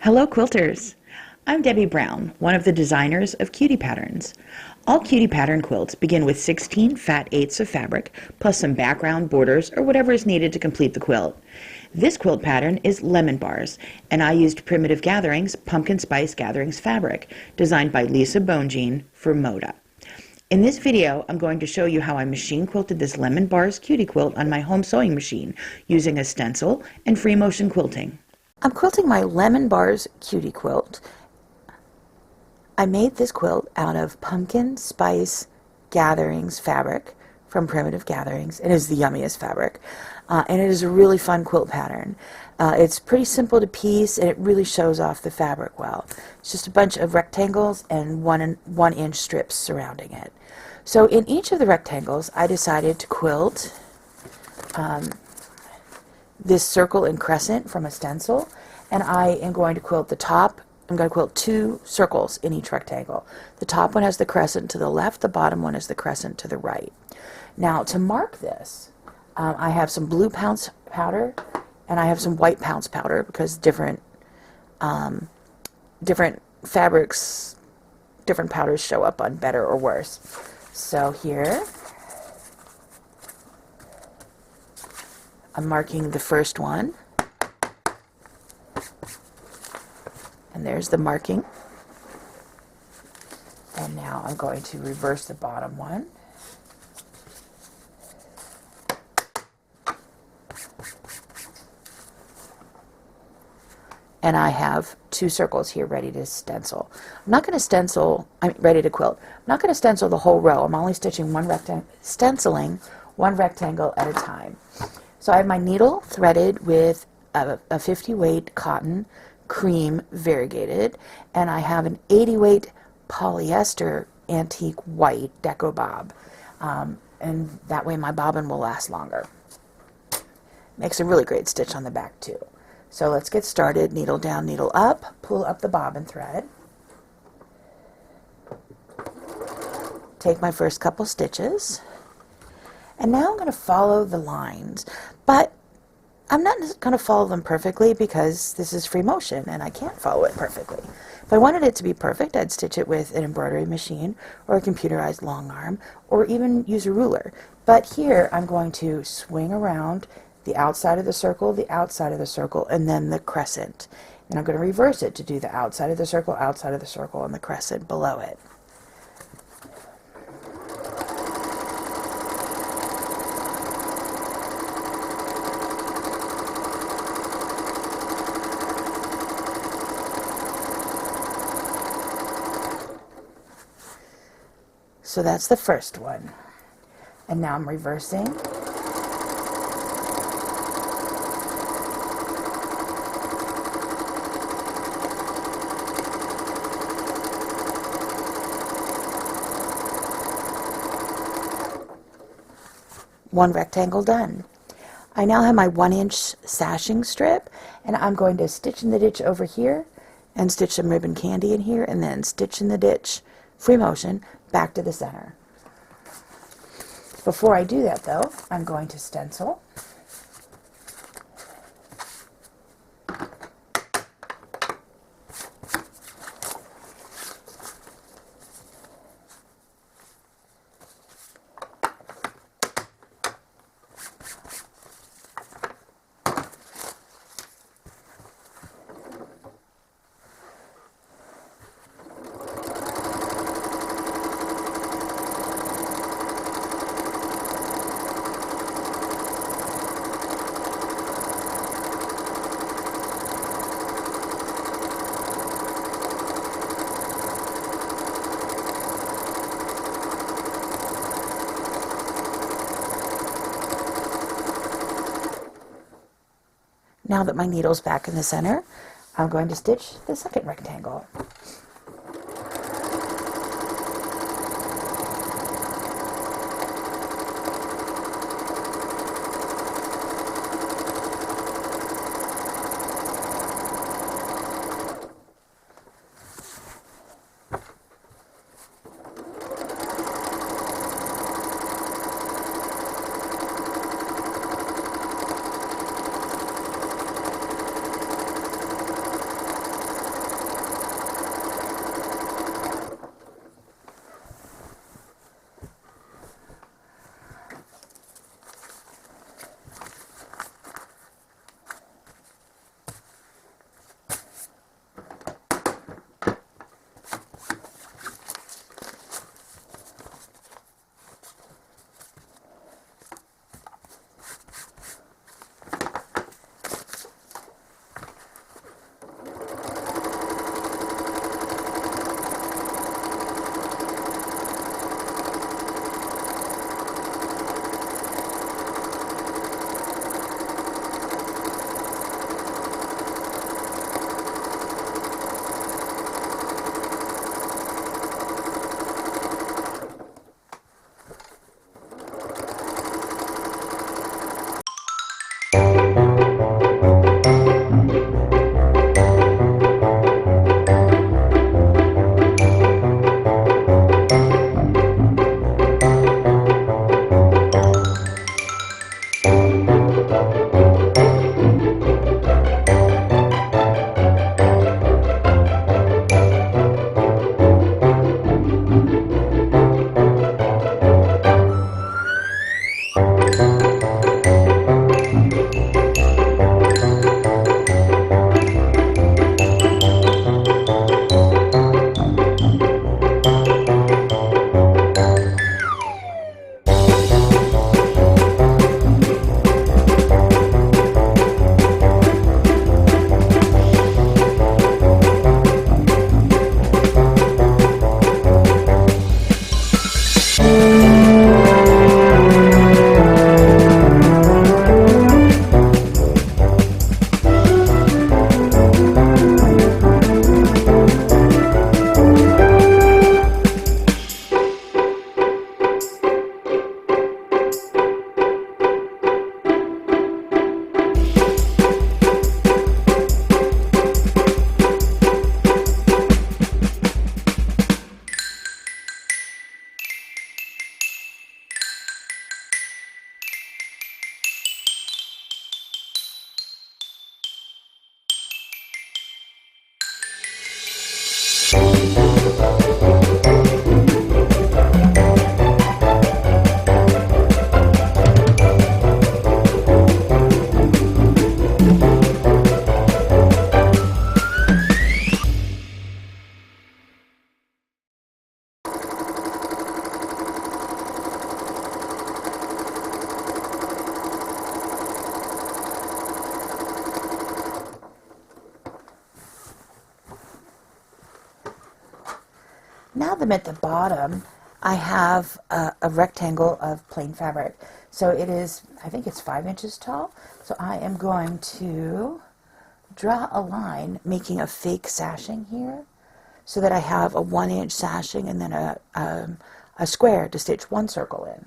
Hello quilters! I'm Debbie Brown, one of the designers of Cutie Patterns. All Cutie Pattern quilts begin with 16 fat eighths of fabric, plus some background, borders, or whatever is needed to complete the quilt. This quilt pattern is Lemon Bars, and I used Primitive Gatherings Pumpkin Spice Gatherings fabric, designed by Lisa Bonjean for Moda. In this video, I'm going to show you how I machine quilted this Lemon Bars Cutie Quilt on my home sewing machine, using a stencil and free motion quilting. I'm quilting my Lemon Bars Cutie Quilt. I made this quilt out of Pumpkin Spice Gatherings fabric from Primitive Gatherings. It is the yummiest fabric, and it is a really fun quilt pattern. It's pretty simple to piece, and it really shows off the fabric well. It's just a bunch of rectangles and one inch strips surrounding it. So in each of the rectangles, I decided to quilt this circle and crescent from a stencil, and I am going to quilt the top. I'm going to quilt two circles in each rectangle. The top one has the crescent to the left, the bottom one has the crescent to the right. Now to mark this, I have some blue pounce powder and I have some white pounce powder, because different fabrics, different powders show up on better or worse. So here I'm marking the first one, and there's the marking. And now I'm going to reverse the bottom one. And I have two circles here ready to stencil. I'm not going to stencil, ready to quilt. I'm not going to stencil the whole row. I'm only stitching stenciling one rectangle at a time. So I have my needle threaded with a 50 weight cotton cream variegated, and I have an 80 weight polyester antique white DecoBob, and that way my bobbin will last longer. Makes a really great stitch on the back too. So let's get started. Needle down, needle up, pull up the bobbin thread, take my first couple stitches, and now I'm going to follow the lines, but I'm not going to follow them perfectly because this is free motion and I can't follow it perfectly. If I wanted it to be perfect, I'd stitch it with an embroidery machine or a computerized long arm, or even use a ruler. But here I'm going to swing around the outside of the circle, and then the crescent. And I'm going to reverse it to do the outside of the circle, and the crescent below it. So that's the first one. And now I'm reversing. One rectangle done. I now have my 1 inch sashing strip, and I'm going to stitch in the ditch over here and stitch some ribbon candy in here, and then stitch in the ditch, free motion, back to the center. Before I do that though, I'm going to stencil. Now that my needle's back in the center, I'm going to stitch the second rectangle. Now that I'm at the bottom, I have a rectangle of plain fabric. So it is, I think it's 5 inches tall. So I am going to draw a line, making a fake sashing here, so that I have a 1-inch sashing and then a square to stitch one circle in.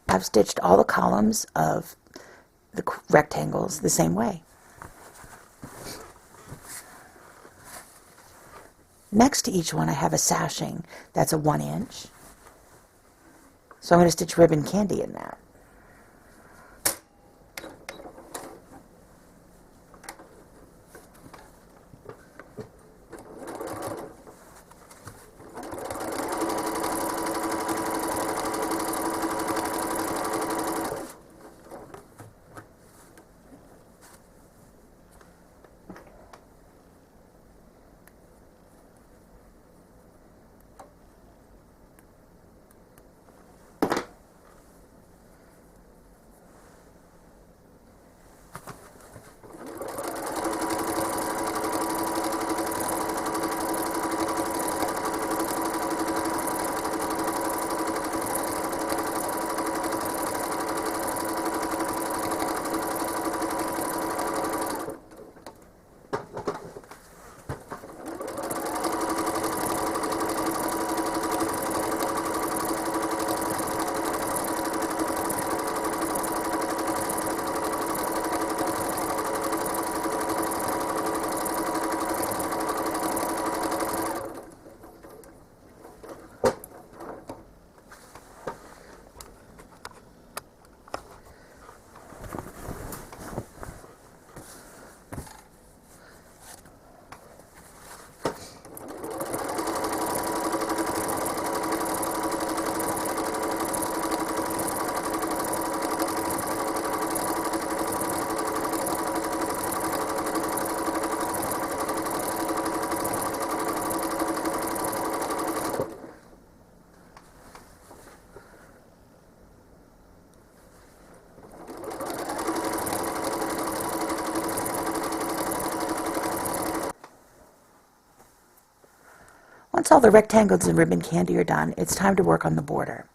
I've stitched all the columns of the rectangles the same way. Next to each one I have a sashing that's a 1-inch. So I'm going to stitch ribbon candy in that. Once all the rectangles and ribbon candy are done, it's time to work on the border.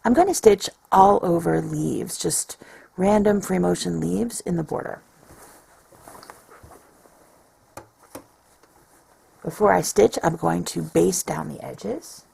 I'm going to stitch all over leaves, just random free motion leaves in the border. Before I stitch, I'm going to baste down the edges.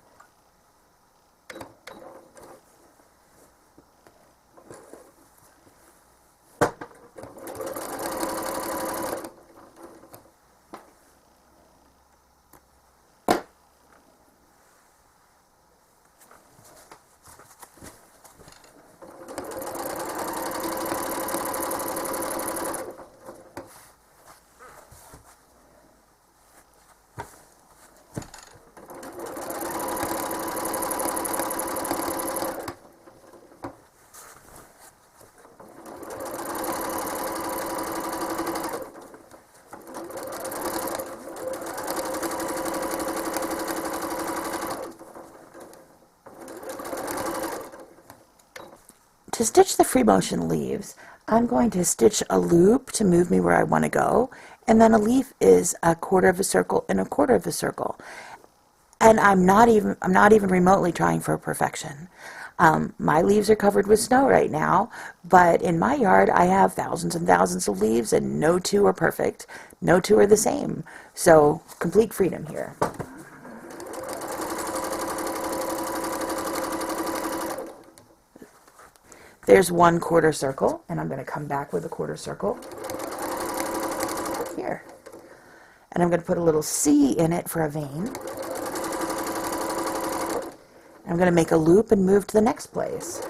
To stitch the free motion leaves, I'm going to stitch a loop to move me where I want to go, and then a leaf is a quarter of a circle and a quarter of a circle. And I'm not even remotely trying for perfection. My leaves are covered with snow right now, but in my yard I have thousands and thousands of leaves, and no two are perfect. No two are the same. So complete freedom here. There's one quarter circle, and I'm going to come back with a quarter circle here. And I'm going to put a little C in it for a vein. I'm going to make a loop and move to the next place.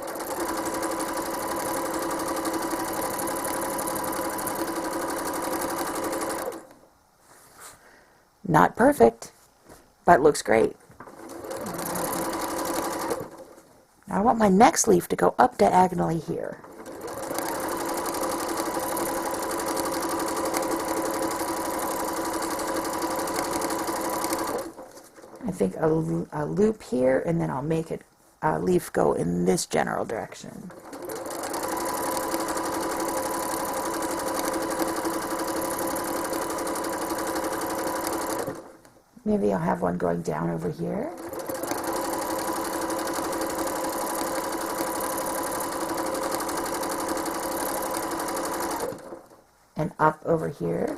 Not perfect, but looks great. Now I want my next leaf to go up diagonally here. I think a loop here, and then I'll make it a leaf go in this general direction. Maybe I'll have one going down over here. And up over here.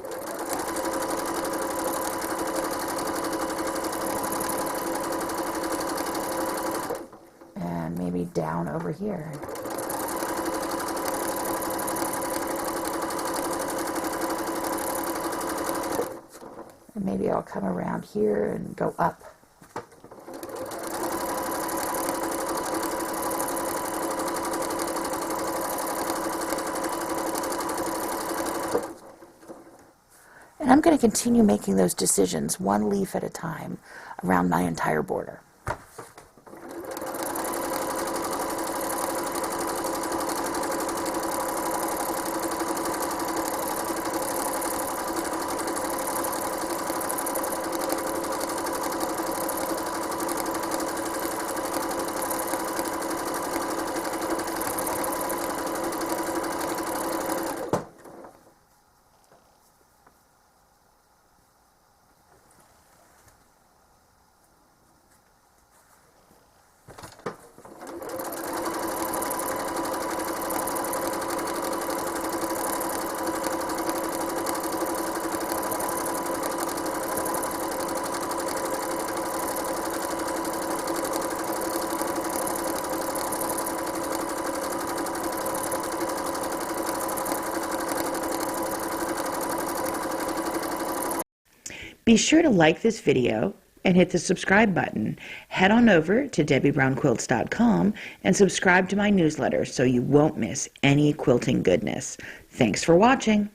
And maybe down over here. And maybe I'll come around here and go up. And I'm going to continue making those decisions one leaf at a time around my entire border. Be sure to like this video and hit the subscribe button. Head on over to DebbieBrownQuilts.com and subscribe to my newsletter so you won't miss any quilting goodness. Thanks for watching.